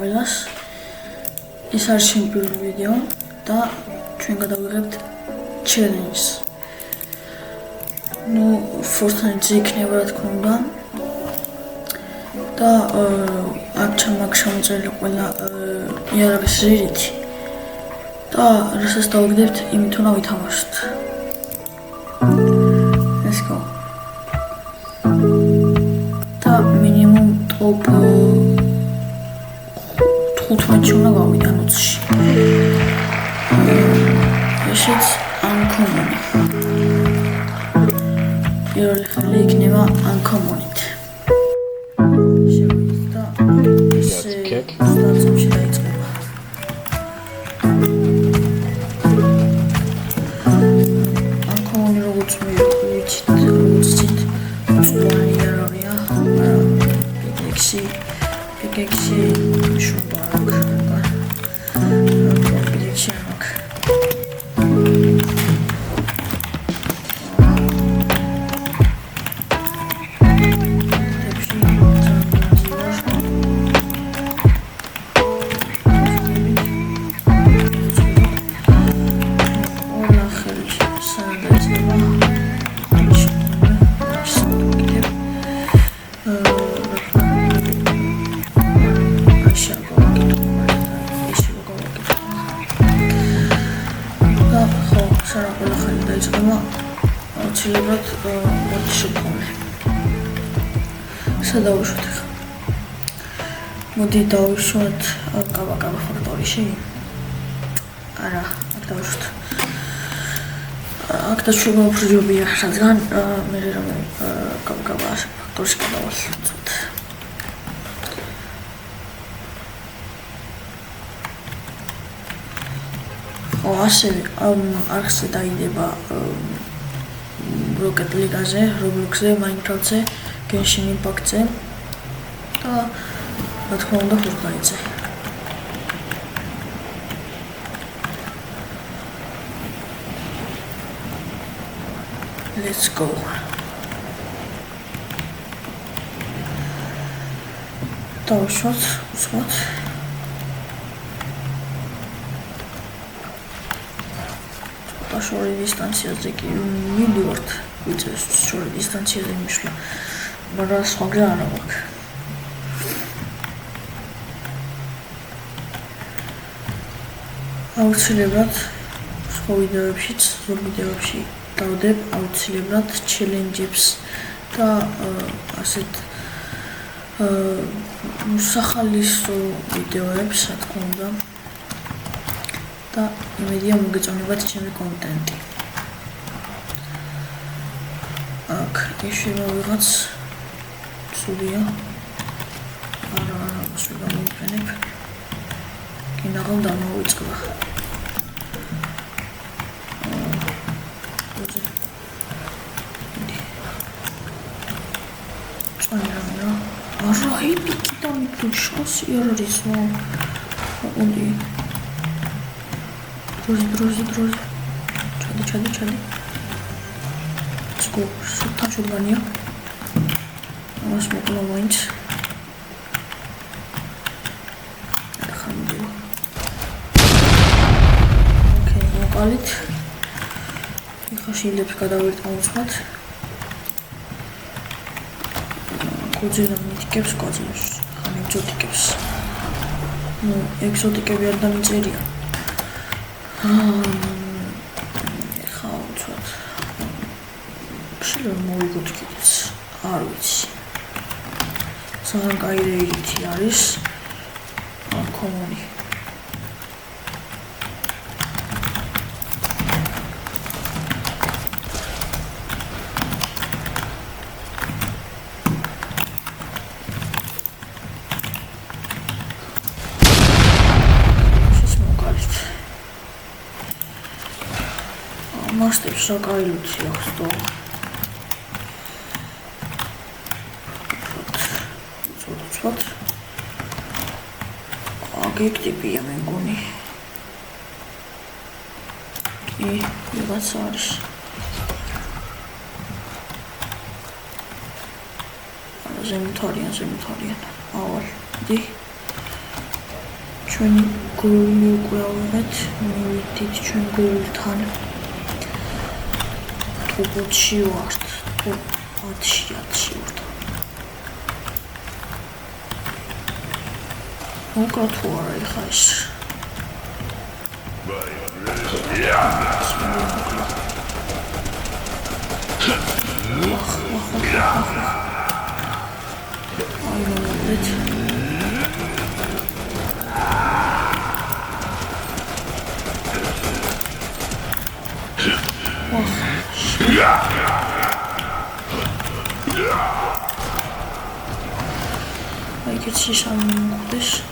ყველას. ეს არის ჩემი პირველი ვიდეო და ჩვენ გადავიღებთ challenge-ს. Fortnite-ზე იქნება რა თქმა უნდა. და აქ ჩამოწერილი ყველა იარაღის რიგით. და რასაც დავაგდებთ, იმით უნდა ვითამაშოთ. Let's go. და მინიმუმ ტოპ 15-ში უნდა გავიდე 20-ში. ესეც uncommon. პირველი ხელი იქნება uncommon-ით. შევიდა ესე სტარტში დაიწყება. uncommon-ი როგორც მივიცით, უწვანი არავია. პიკექსი შუბაკ. Auxiliar მოდი სადავუშვათ ახლა. მოდი დავუშვათ კაბაკაბა ფაქტორიში. არა, აქ დავუშვათ. აქ დაშვება უფრო ჯობია, რადგან მე რომ კაბაკაბა ფაქტორში გადავალთ. ასევე არხზე დაიდება Rocket League-ზე, Roblox-ზე, Minecraft-ზე, Genshin Impact-ზე და რა თქმა უნდა Fortnite-ზე. Let's go. დავუშვათ, უსვათ. შორი დისტანციაზე კი მივიდივართ, ვიცით, შორი დისტანციაზე მიშლა. მაგრამ სხვა გზა არ აქვს. აუცილებლად სხვა ვიდეოებშიც, ზოგ ვიდეოებში დავდებ აუცილებლად challenge-ებს და ასეთ სახალისო ვიდეოებს, რა თქმა უნდა. და იმედია მოგეწონებათ ჩემი კონტენტი. აქ ეშება ვიღაც ცუდია. არა, შეიძლება მოვიყენებ. კინაღამ დამოვიწყდა. წონერა. არა, იპიკიდან თუ შანსი არ არის, მოდი. Друзі. Чади. Скоро, там чурбанია. Ось мокла маინც. ახლა ოკეი, მოკალით. ეხლა შილებს გადავერთმოვსვათ. კუძელა მითიკებს კოძილს. ხან ეგზოტიკებს. ეგზოტიკები არ დამიწერია. ეხლა უცბად. შეიძლება მოვიგოთ კიდეც. არ ვიცი. ძალიან კაი რეიტი არის. uncommon-ი. მასტებს რა კაი ლუცი აქვს თო. უცბად. აგექტიპია მე მგონი. კი, ვიღაც არის. ზემოთარიან. ავალ, დი. ჩვენი გოლი უკვე ავიღეთ, მივიდით ჩვენ გოლთან. ტოპ-10-ში ვართ, ტოპ-10-ში ვართ. მოკლა თუ არა ეხა ეს. I could see something like this.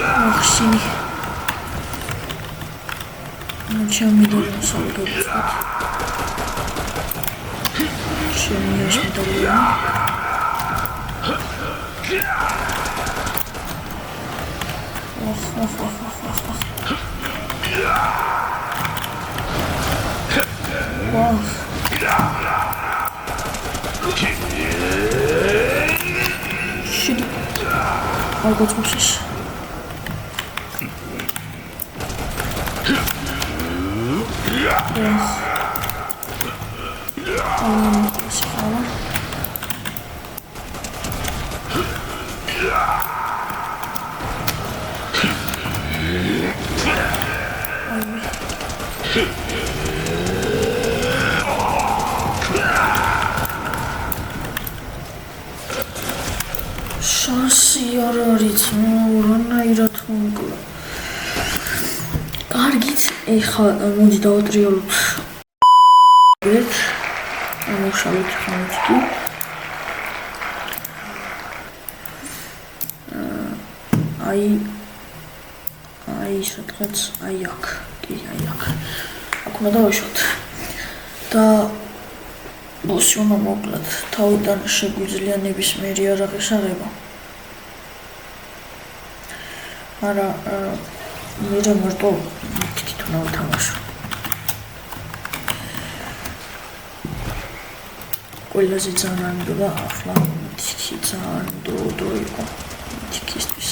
Merci. Чем медальон солдат? Чем есть медальон? Ох. Ох. Shit. I'll go to this. შანსი არ არის, რანაირად მოკლა. კარგით, ეხლა მოდი დავატრიალოთ. ამოვშალოთ ხანითი. აი სადღაც აი აქ, კი, აი აქ. აქ უნდა დავეშოთ. და ბოსი უნდა მოკლათ, თავიდან შეგვიძლია ნებისმიერი იარაღის აღება. მაგრამ მე მარტო მითქით უნდა ვთამაშო. ყველაზე ძალიან და ახლა მითქი ძალიან დრო იყო მითქისთვის.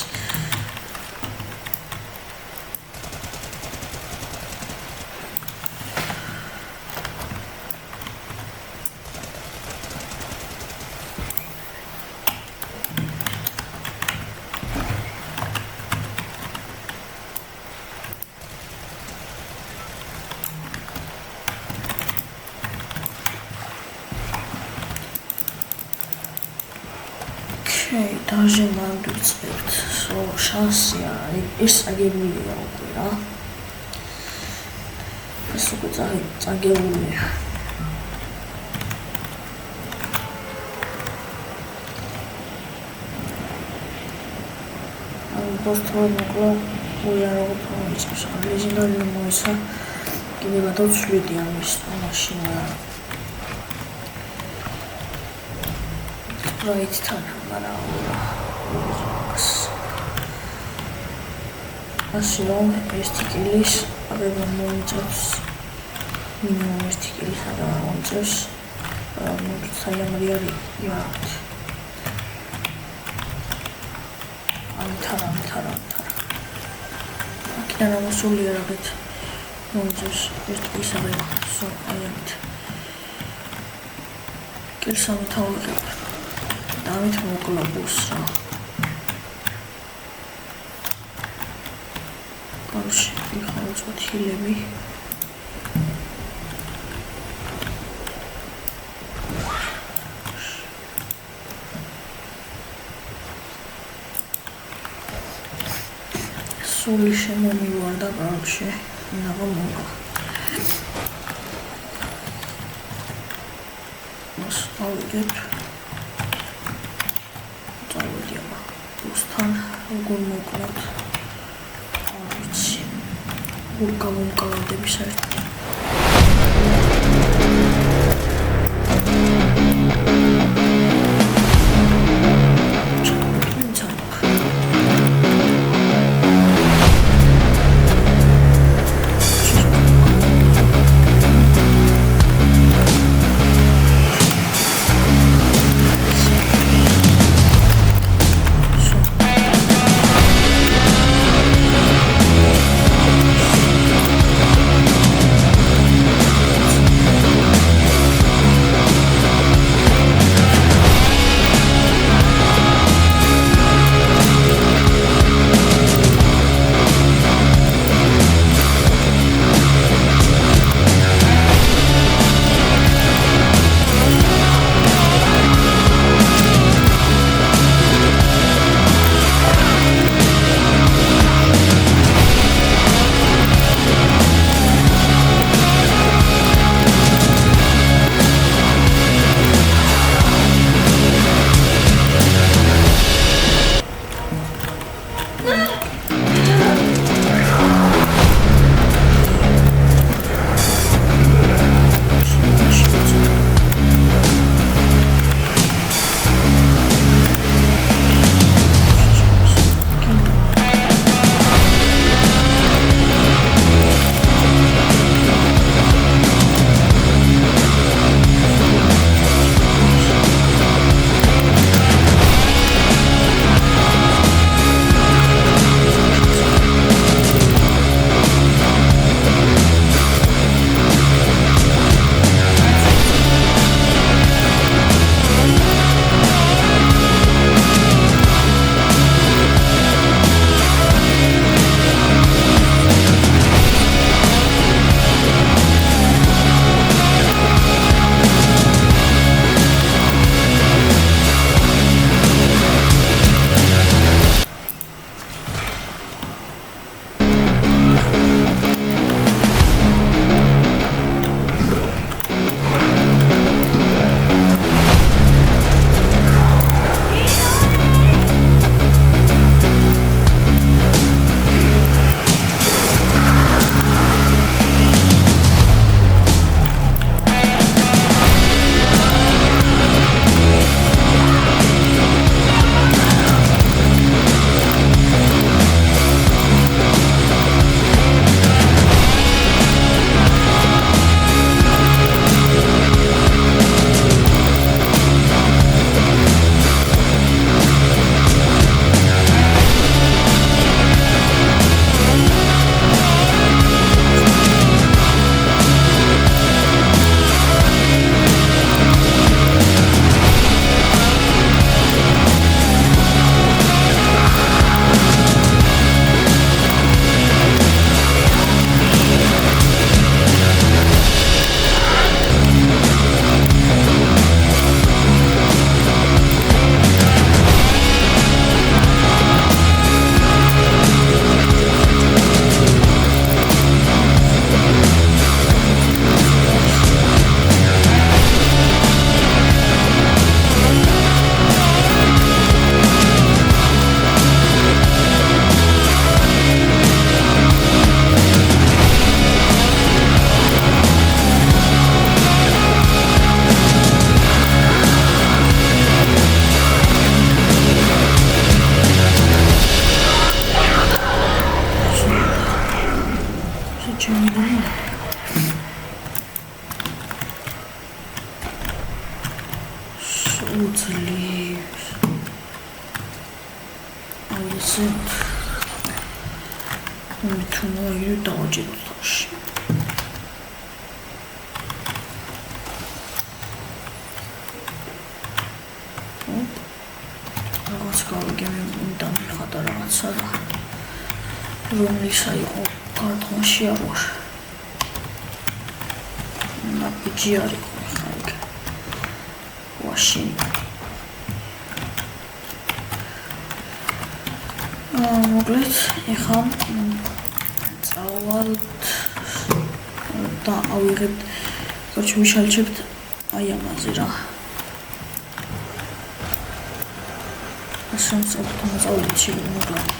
Даже надо цвет, шанс я из агемия убира. Сука, агемия. Построен около уярового искусства. Легендарный мой сын, где готов следить машина. Right time, ასილო ესტიკილის აღება მოიწევს მინიმუმ ესტიკილის აღება მოიწევს საიამრი არის იარაღი ამთარა აქედან ამოსული იარაღით მოიწევს ესტიკილის აღება აი ამით კილსამი თავიღებ და ამით მოკლა ბოს რა Короче, приходится вот хилеми. Соли შემომი ვარ და короче, ნაღმოვა. მას ავიდეთ. წავიდიმა. უსთან როგორ მოკლათ. გამომკლავდები საერთოდ. ჩემი სუძლივს აიზე თუნო ირო დავაჭიროთ თავში რაღაც გავიგებ უნდა მიხატა რაღაცა და რომლისა იყო კარტონში აღარ ნაბიჯი არის ხალხი ვაშინ მოკლედ ეხლა წავალთ და ავიღებთ короче ვიშალჩებთ აი ამაზე რა ასემ წავიდეთ შეგიძლია მოკლედ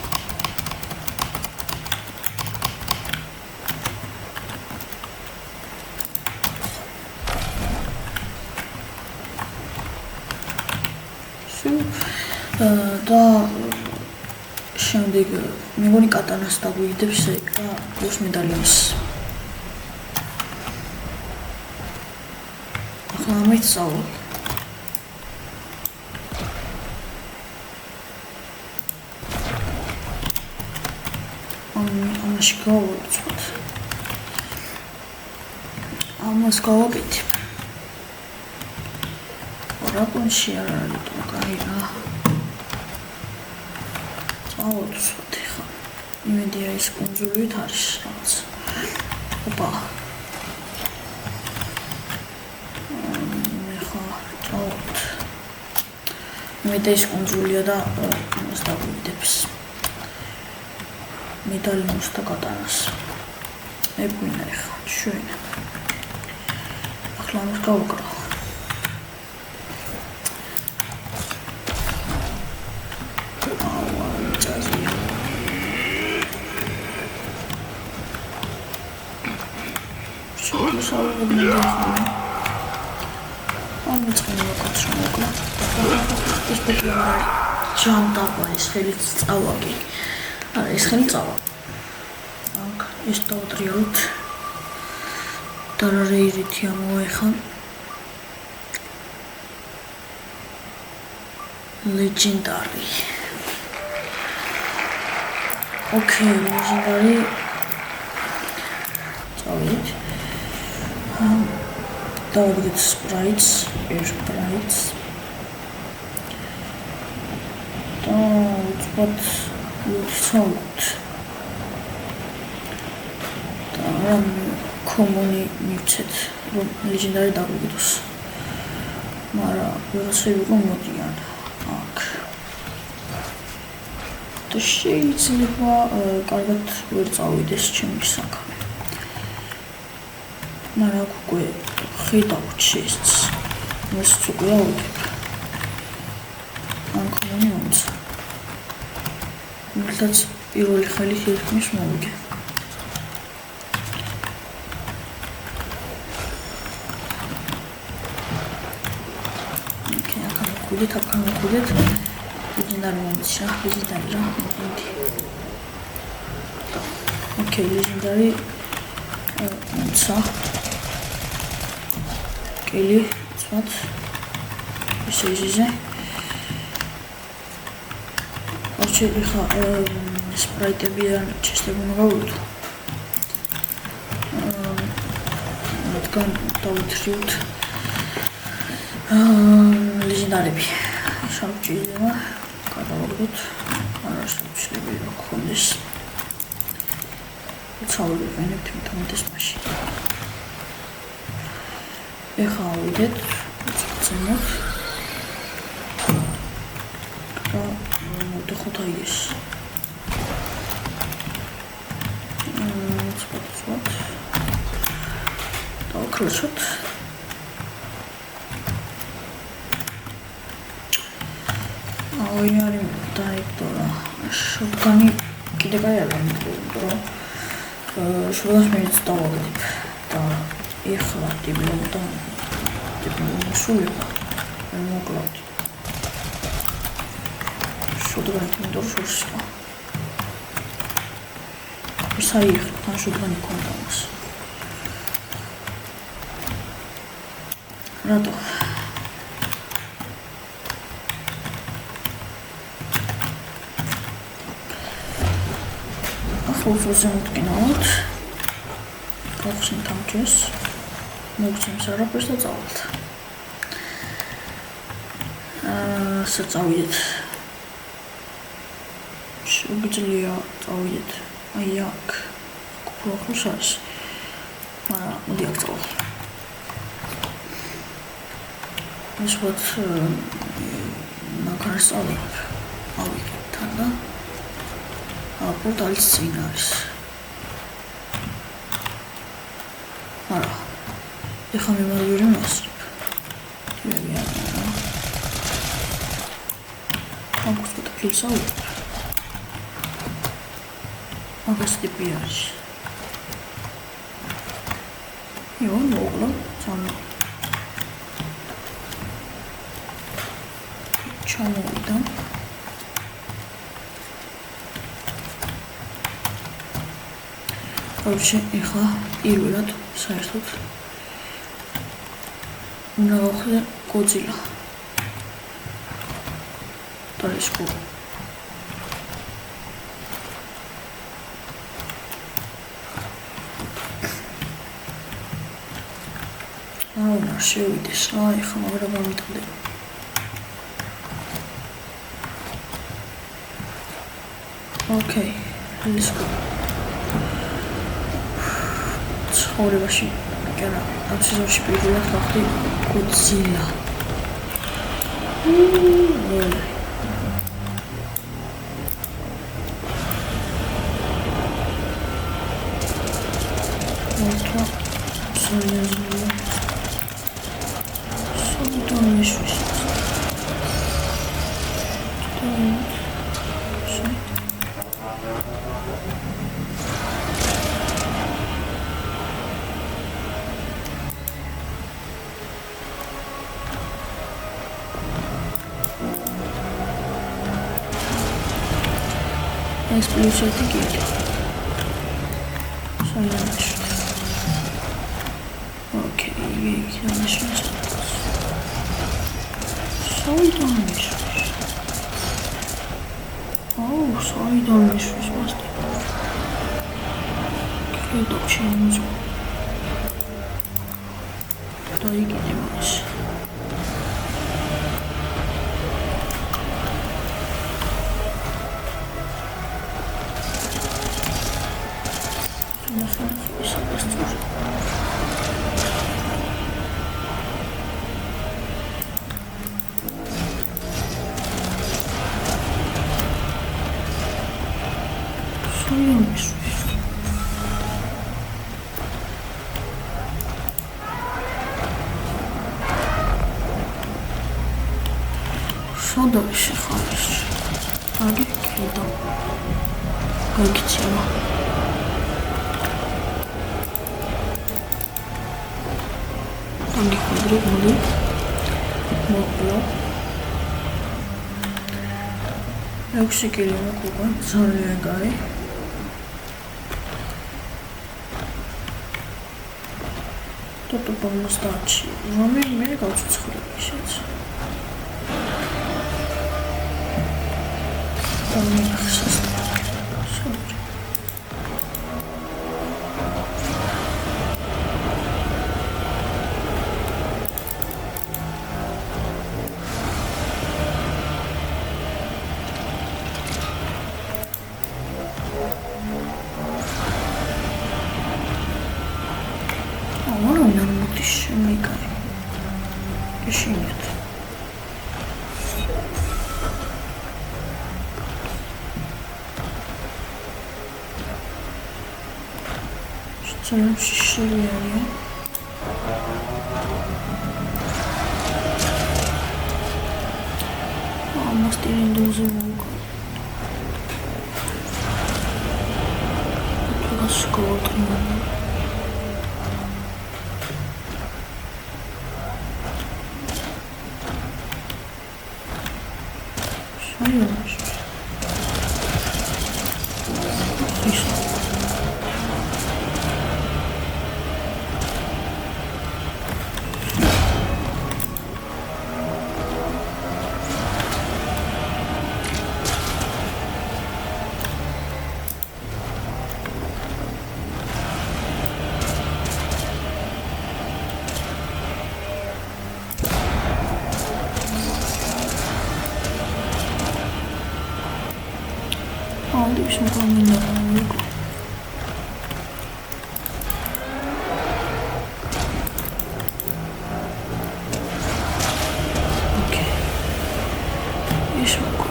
და შემდეგ მეგონი კატანას დაგვიგდებს და პლუს მედალიონს ახლა ამით წავალ ამაში გავაცვოთ ამას გავაკეთებ რაპონში არ არის თუ კაი რა ავუცოთ ხა იმედია ის კონძულით არის რაღაც ოპა ხა წავთ იმედია ის კონძულია და მას დაგვიდებს медальонс და კატანას ეგვინა ხა ჩვენ ახლა მას გავუკრავ ჯანტაბა ეს ხელით წავაგე არა ეს ხელი წავა აქ ეს დავტრიალოთ და რეირითი ამოეხან legendary okay legendary წავიდეთ დავაგდეთ sprites და უცბად ვცვალოთ და რამ კომუნი მივცეთ რომ legendary დაგვიგდოს მაგრამ ვიღაცა იყო მოდიან აქ და შეიძლება კარგად ვერ წავიდეს ჩემი საქმე მაგრამ აქ უკვე ხედავთ შეცს მას უკვე ავიღებ ამ კომუნი მომცა მართლაც პირველი ხელით ერთმის მოვიგე ოკეი აქ მოვიდეთ legendary მომცა legendary რა ოკეი legendary მომცა კელი ცვათ ისე короче ხა სპრაიტები ან ჩესტები მოგავიდო მათგან დავუთხრივთ ლეგენდარები შავჭილება გადავაგდოთ არასდროს შეიძლება გქონდეს უცაური ვენებთ მითამდეს მაშინ ეხლა ავიდეთ წინოთ და მოდიხოთ აი ეს ცოტა დავკროჩოთ ოინარი დაიქტორა შოტგანი კიდე კაი არ გამიგდო შუას მეც დავაგდებ და ეხლა დიპლომი სულება მოკლავდი შოდრა თუნდორ შორსა საიხ თანშუდღანი ქონდა მას. რატო? ახლა ზემოთკინავთ. გავხსნით ამ ჯერს. მოგცემს არაფერს და წავალთ. საწავიდეთ. შეგვიძლია წავიდეთ. აი აქ. გქოხოს არის. მაგრამ მოდი აქ წავალ. ეს ვოთ მაგას წავიდეთ. ავიღეთ თან და პორტალის წინ არის. არა. ეხლა მე ვერ მოსწრებ. ამას ვთქვი ფილსავით. მაგას ტიპი არის. იო, მოგლა, წამო. ჩამოვიდა. Короче, ეხლა პირველად საერთოდ უნდა გავხდე Godzilla. Тайску. შევიდეს, აი ხა მაგრამ გამიტყდება. Okay, let's go. ცხოვრებაში, კერა, ამ სეზონში პირველად გავხდი Godzilla. Плюс офигеть. Окей, я начну. Сойдониш. Оу, сойдониш, масти. Кредо чензу. დაიგინებოს. Дальше хорошо. Агикидо. Агитима. Агикидро моди. Могло. Экшикили мокуга. Ძალიან Toto pomostać. Mamy mega uczucie się. Целом шишеление. Most elindulzó munka. Ott a skótron. Sajnos. Viszont. ის მომინდა. ოკეი. ის მოკლე.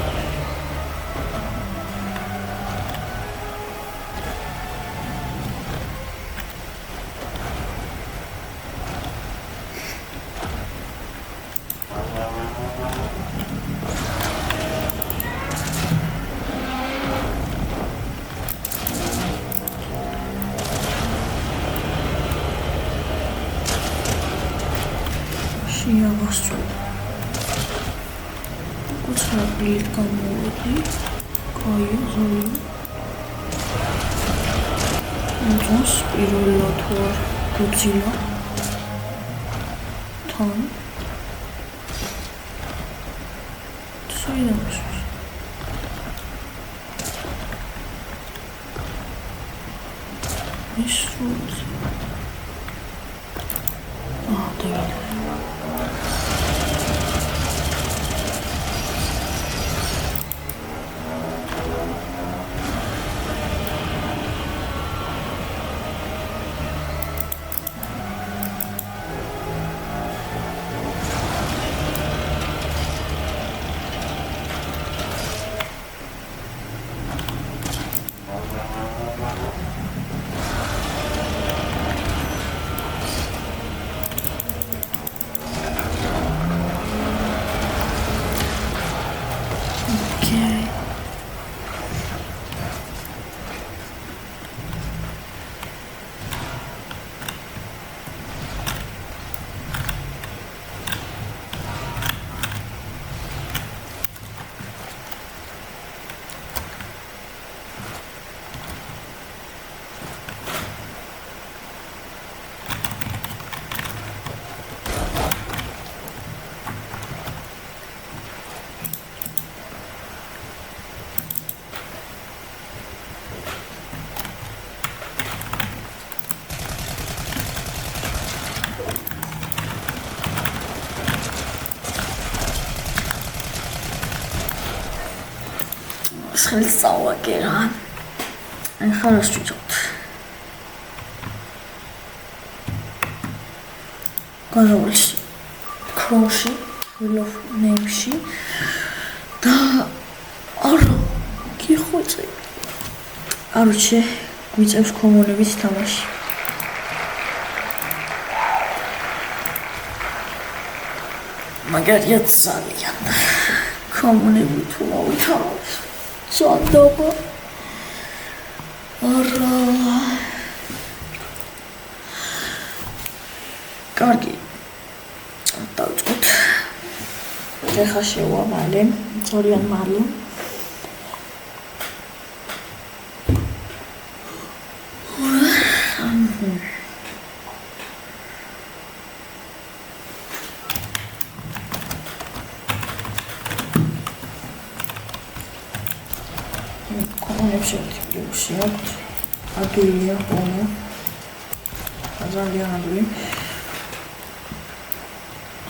Явастро. Куда билет камоди? Кай зои. Онцос პირველად გუძილა. თან. სოიდამს. ის რუც. დავიდა. ხელს წავაგერა. აი ხალას ვიჭოთ. გადავალში. ქრომში, ვილოფ ნეიმში და არა გიხოცე. არჩე გვიწევს კომუნების თამაში. მაგარია ძალიან. კომუნები თუ მოვითამოს. Sandaba. Ara. Კარგი. დავწყოთ. ეხა შევა მალე, ძალიან მალე. Siakt, adulia, ono, ძალიან ადვილი.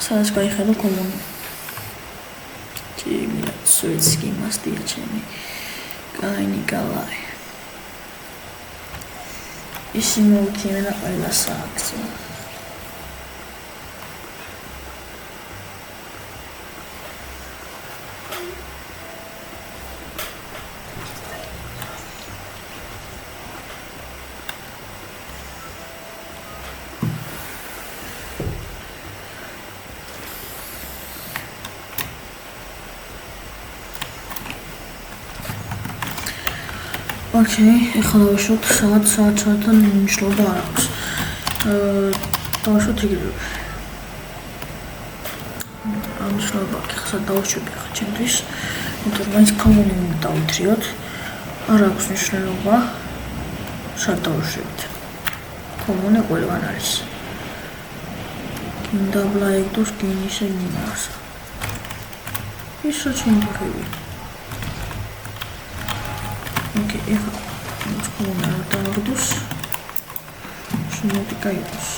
სადაც გაიხედო კომუნი. ჩემი სუიცკი მასტია ჩემი. კაინი კალაი. ისი მოვიქინა ყველა სააქცია. Okay, ეხლა დავუშვათ საათთან მნიშვნელობა არ აქვს. დავუშვათ იგივე. მნიშვნელობა ხა დავუშვები ხა ჩემთვის. იმიტომ რომ ის კომუნიკაცია დაუთრიოთ. არ აქვს მნიშვნელობა. შარდ დავუშვებით. კომუნიკაცია ყველგან არის. გინდა ბლაიქდოს გინისე მინას. ისო ჩემთვები. Okay, ეხლა მოწყობნა დავაგდოს. შენები გაიყოს.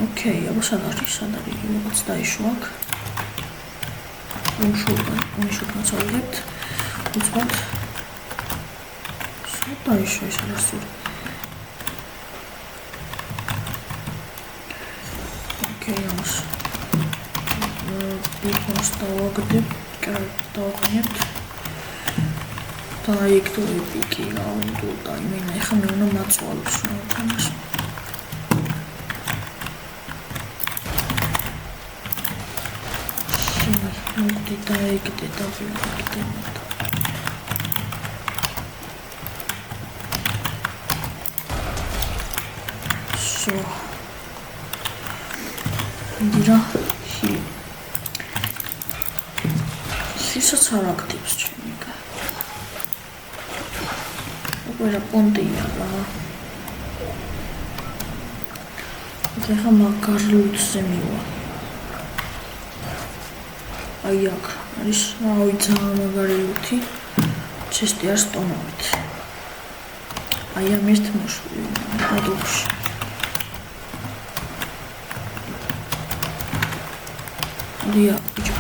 Okay, აბა სად არის? როგორც დაიშვა აქ. უნიშნულთან წავიღებთ. უცბად. საერთოდ ეს რასური. ოკეი, ამას. ბიკონს დავაგდებთ, დავაყენებთ. და იქ თუ პიკი აუნდოდა, იმენა ეხა მე უნდა მაწვალოს რა თამაში. მოგდი დაეგდე და ვიგდე მოდა. სო. მიდირა ჰი. სისაც არ აქტივს ჩემი კა. უყურა პონტია რა. ეხა მაგარლუცზე მივა. აი აქ არის რავი ძალიან მაგარი ლუთი ჩესტი არ სტონავით აი ამ ერთ მოშვი ადუში დია ბიჭო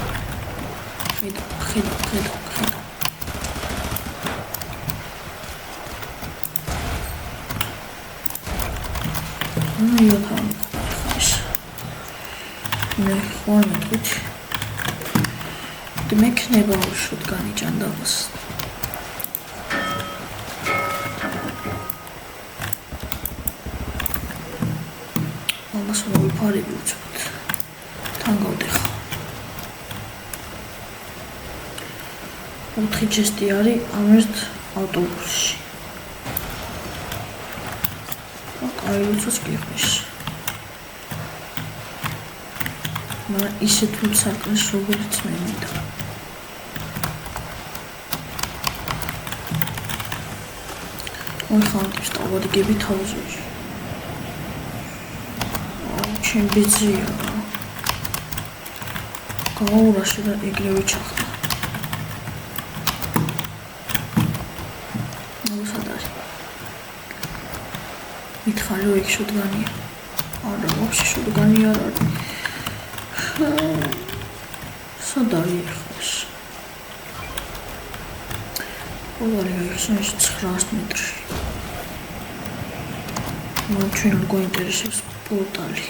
ხედა აი აქ მე ხوار მეთქი მექნება შუდგანი ჭანდავს ამას მოვიფარები უცბად თან გავდეხა 4 ჩესტი არის ამ ერთ ავტობუსში აი უცბად გიხმის მაგრამ ისე თუ საქმეს როგორც მე მინდა ой ხანტი სტავადგები თავზე ჩემ ბიძია გაურაში და ეგრევე ჩახდა მოსადარი მითხარი რომ ეგ შუდგანია არა ვაფშე შუდგანი არ არის სად არის ხოს ყველარი არის 900 მეტრში ჩვენ არ გვაინტერესებს პორტალი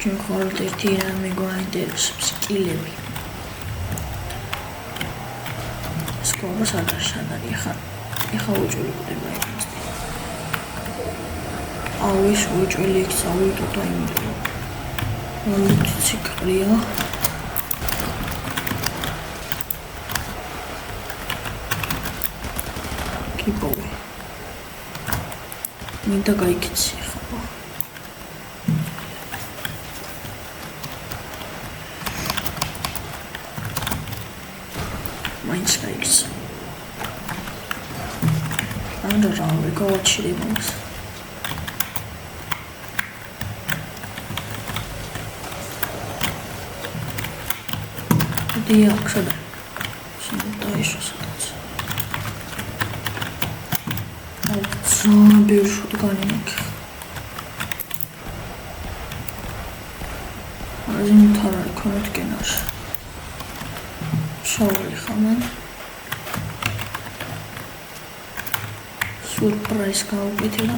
ჩვენ ხოლმე ერთი რამე გვაინტერესებს კილები სკოლა სადარი ეხა უჭველი ხდება ეს აუის უჭველი იქ წავიდო და იმდო ციკლია კიპოვი მინდა გაიქცი ხა მაინც გაიქცი ანდა რავი გავაჩირებ ამას დია ხსნა შემოდაიშო სადაც ძალიან ბევრი შუდგანი მაქვს აზიმით არ არის ქონეთ კენაში შავალი ხამან სურპრაიზ გავუკეთე და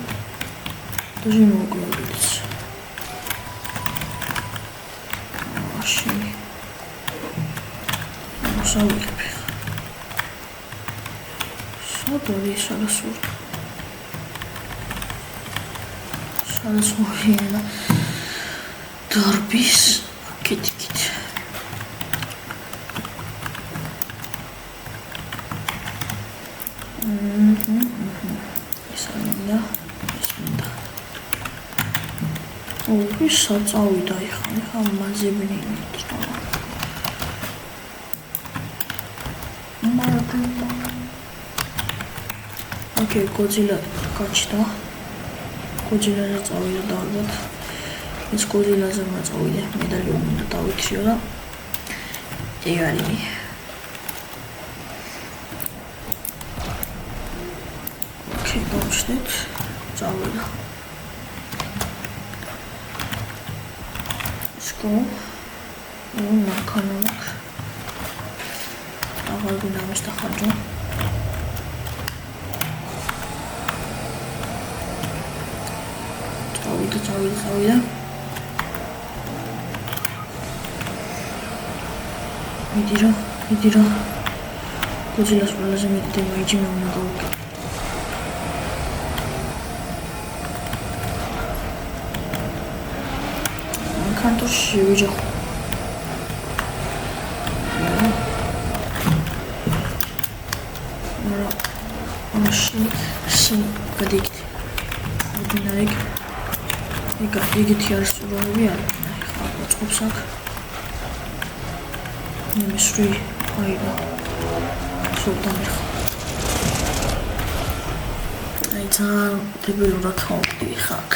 დუჟი მოგლოდით შავიხები სადარი შარასურია დარბის კეთიკით ისაა ისმინდა ვის საწავიდა ეხა მაზებინი მიტრა ოკეი გოძილა გაჩნდა გოძილაზე წავიდა და ალბათ ეს გოძილაზე წავიდა მედალი უნდა დავიქციო და ეგ არის ოკეი გავჩნდეთ წავიდა სკო მანქანა მაქვს აღარ გვინდა ამის დახარჯვა. წავიდა. მიდი რა. გოძილას ყველაზე მეტი დემეიჯი მე უნდა გავუკეთო. მანქანტურში ვიჯახო. შენ გადიგდი. ეგეთი არის სწორობები არა. ხა მოწყობს აქ. ნემისრი აირა. სულტანიხა. აი ძალიან დებილურად ხავდი ხაკ.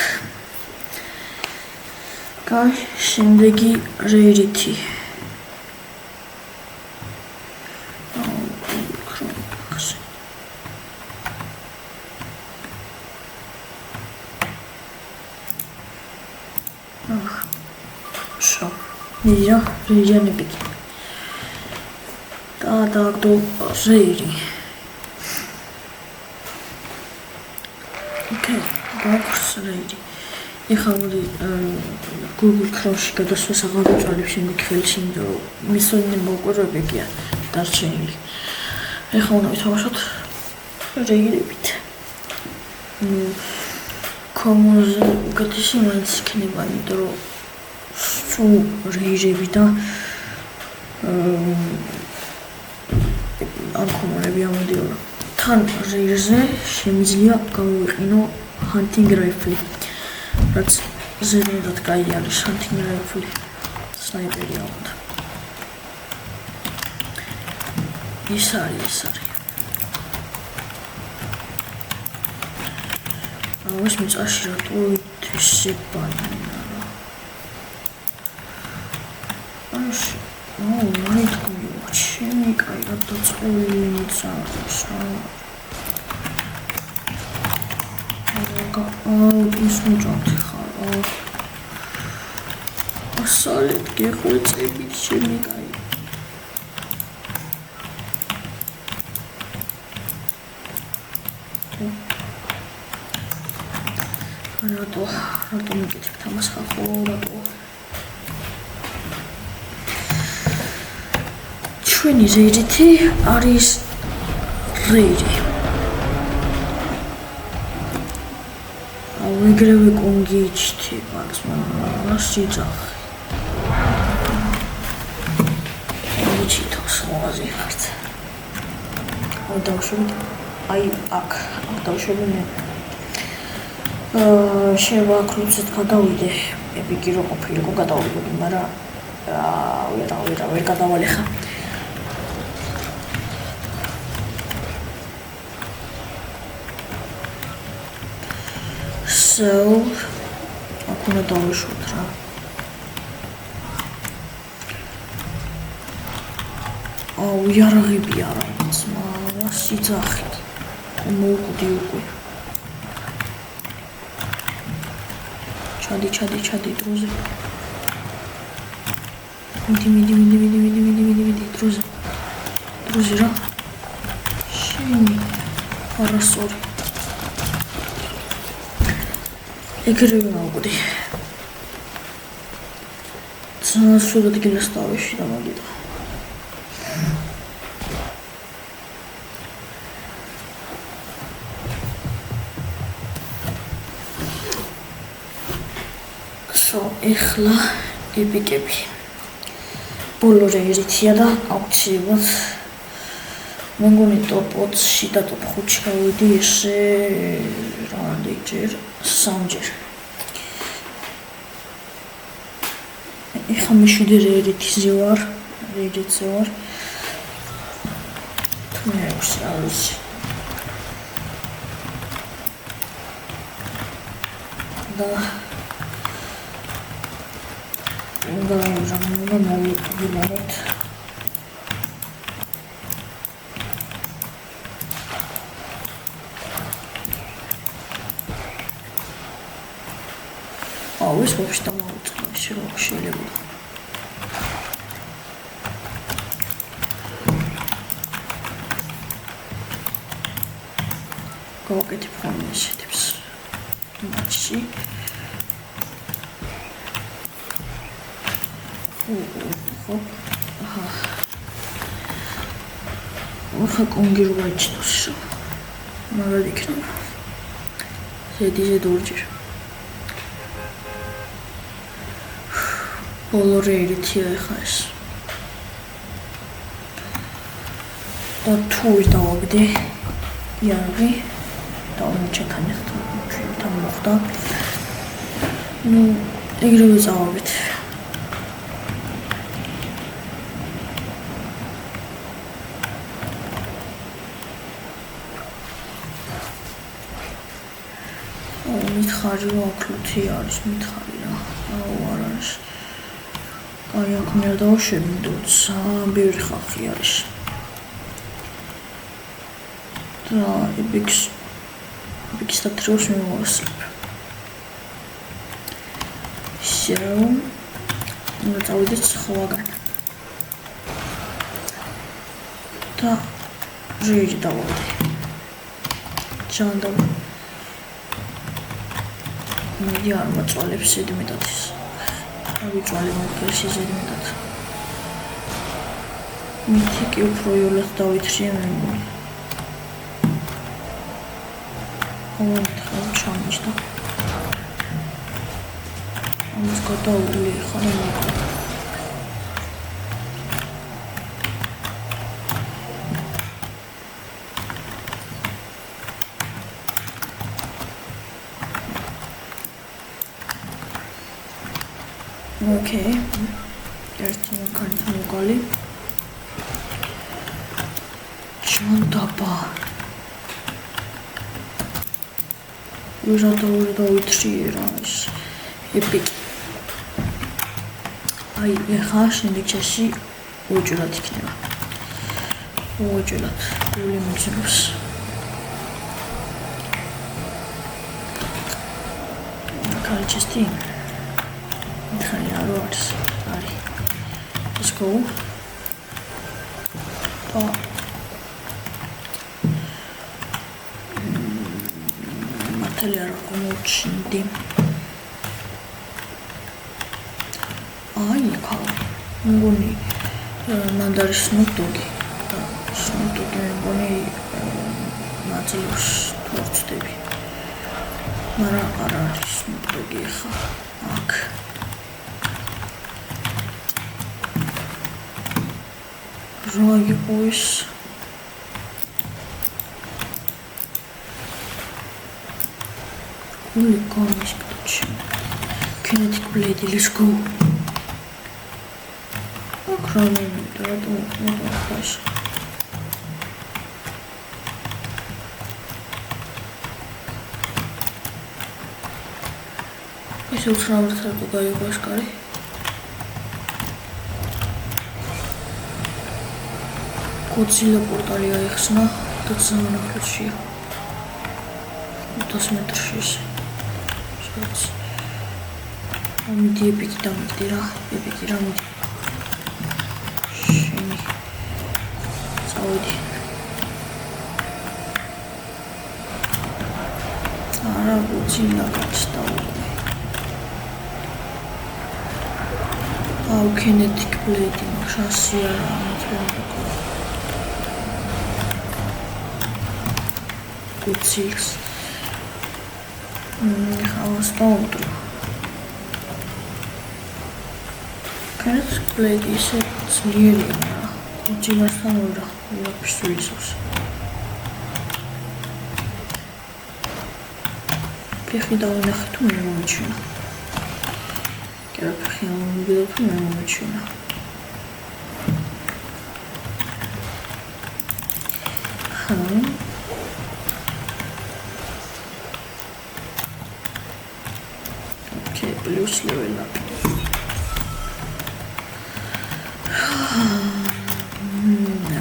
კაი, შემდეგი რეირითი. მიდი რა, რეირიანები. დააგდო რეირი. ოკეი, გვაქვს რეირი. ეხლა მოდი Google Chrome-ში გადასვლას აღარ ვიწვალებ შემდეგ ხელში, იმიტომ რომ მისონი მოკვირვებია დარჩენილი. ეხლა უნდა ვითამაშოთ რეირებით. კომოზე უკეთესი მაინც იქნება, იმიტომ რომ სულ რეირები და ანკომორები ამოდიოდა. თან რეირზე შემიძლია გამოვიყენო hunting rifle, რაც ზედმეტად კაი არის hunting rifle, სნაიპერი აუთ. ის არის. ეს მიწაში რატო ისე ბანანა. ჩემი კაი რატო წული მიწავს რა. ის მოჭამთ ხარ. ასალეთ გეხვეწები ჩემი კაი. რატო მეკითხეთ ამას ხახო რატო. ჩვენი რეირითი არის რეირი. ეგრევე კონგი იჩთება, მასში ძახი. იჩითოს მოაზი ხართ. დავშვებით, აი აქ დავშვები მე. შეიძლება კრუცეთ გადავიდე, ეპიკი რო ყოფილიყო გადავიდოდი, მაგრამ ვერ გადავალე ხა. აქ უნდა დავუშვოთ რა. იარაღები არა ძმა, სიძახით. მოვკვდი უკვე. ჩადი დროზე. მიდი დროზე რა. შენი არასორი. ეგრევე მოვკვდი. ძალიან სულ ადგილას დავეში და მოგიდა. ეხლა ეპიკები. ბოლო რეირითია და აუცილებლად მე მგონი ტოპ 20-ში და ტოპ 5-ში გავიდი ესე რამდენჯერ? 3-ჯერ. ეხლა მე-7 რეირითზე ვარ. თუ მე 6 არის. და მოვიწყვილეთ. ეს ვაფშე დამოვიწყდა, შეიძლება. გავაკეთებ ხოლმე ესეთებს მათში ახლა კონგი რო გაიჩნოს მაგალ იქნება ზედიზედ ორჯერ ბოლო რეირითია ეხლა ეს და თუ ის დავაგდე იარაღი დავამჩექანე თან მოხდა ეგრევე წავაგდეთ მითხარი რომ აკლუთი არის მითხარი რა არ არის აი აქ მე დავშვები ძალიან ბევრი ხალხი არის და ებიქს და დროს მოვასწრებ ისე უნდა წავიდეთ სხვაგან და რეიჯი დავაგდე ჯანდავ მე არ მოწვალებს ზედმეტად ის ავიწვალე მაგას ზედმეტად მითი კი უფრო იოლად დავითრიე მე მგონი ჩამიშდა ამას გადაული ხარ მაგა Okay. Ერთი მოგალი. ჩანდაბა. ვიზადორი დავითრიე რა ის. ეპიკი. აი ეხა შემდეგში უჯრად იქნება. უჯრად. გული მიჩნევს. კალჩესტი. ხალი არ არის. არის. Let's go. მართალი არ აღმოჩნდი. აი ხა. მგონი მანდარი სნუპდოგი. სნუპდოგი მგონი მაწილს თორწდები. მაგრამ არ არის სნუპდოგი ხა. აქ Roy boys. Holy gosh, kinetic blade, let's go. Oh, crawling, gosh. Is it trouble to go your boss, Gary? Godzilla portali aixsna და ზამანახლშია 200 მეტრში შოც ამიდი ეპიკი დამიდი რა ეპიკი რა მიდი შენი წავედი არა Godzilla გაჩნდა უკვე აუ kinetic blade შანსი არა ამიტომ Good seals. How was told? Can't play this clearly. Godzilla Samura. We have resources. Пехи дали на хату не мучина. Кера пехи не било ту не мучина. Plus level up.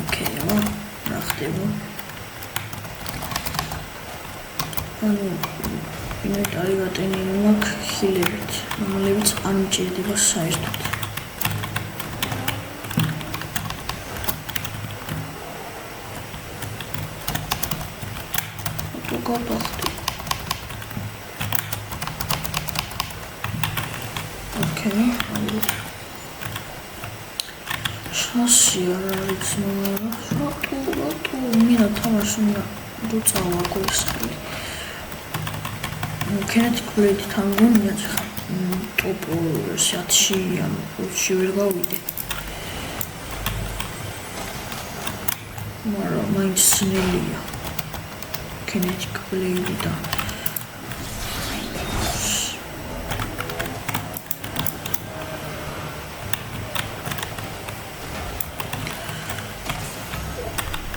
Okay, well, nachdem. Είναι დაიღატენი მაგ ხილებით, რომელებიც არ მჭირდება საერთოდ. გადახდი. ოკეი, ალბათ. შანსი არ არის მაგრამ რატო მინდა თამაშია რო წავაგოისხელი. Kinetic blade თან გონია ხა ტოპ 10-ში ან 20-ში ვერ გავიდე. მაგრამ მაინც ძნელია. Kinetic blade და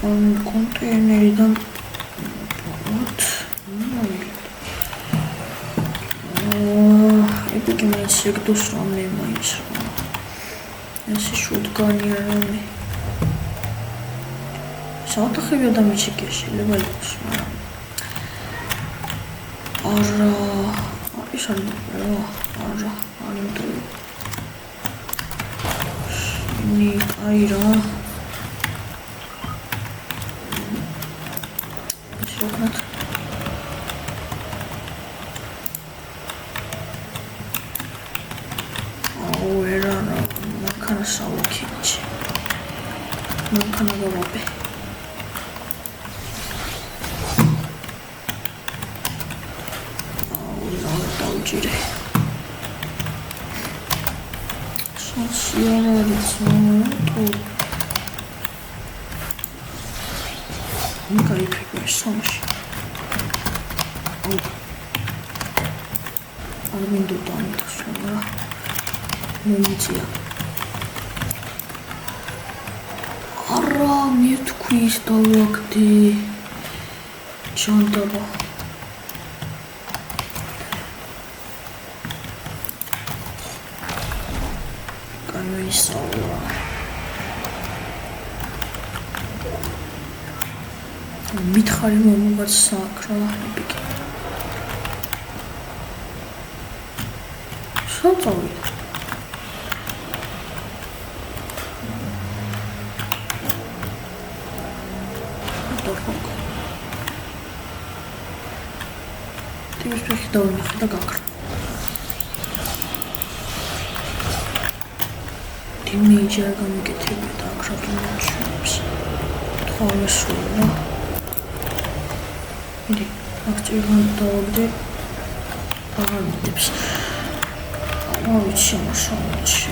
კონტეინერიდან ეპიკი მაინც შეგდოს რომ მე მაინც ესე შუტგანი არამე საათახები ადამიანი შეიძლება იყოს მაგრამ არა ის არა აი რა შევქნათ მანქანა სალოქიჩი მანქანა გავაბე დავჯირე შანსი არ არის გაიფიქრე სამში არ მინდოდა ამიტოს რა მომიწია არა მე თქვის დავაგდე ჩანდაბა განვისალა მითხარი მომღაც საკრა ეპიკი შოწოვი ტიპის ფეხი დავინახე და გაქრა იმეიჯი არ გამიკეთებია და აქ რატომ შევებს თვალე სულა მიდი აქ წირგან დავაგდე აღარ მიდებს მოვიცი მოსამოჩი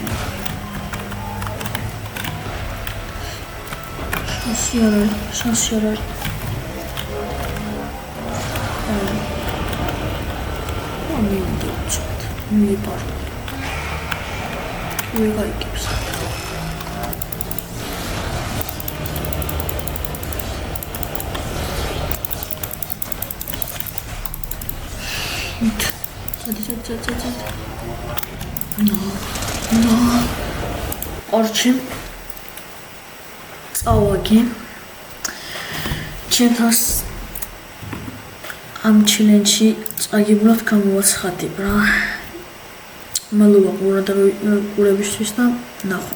შანსი არ არის მიპარ ვიღაიკებს no ორჩი წავაგე ჩემთანს ამ ჩელენჯში წაგებულად გამოვაცხადებ რა მადლობა ყურადღებისთვის და ნახო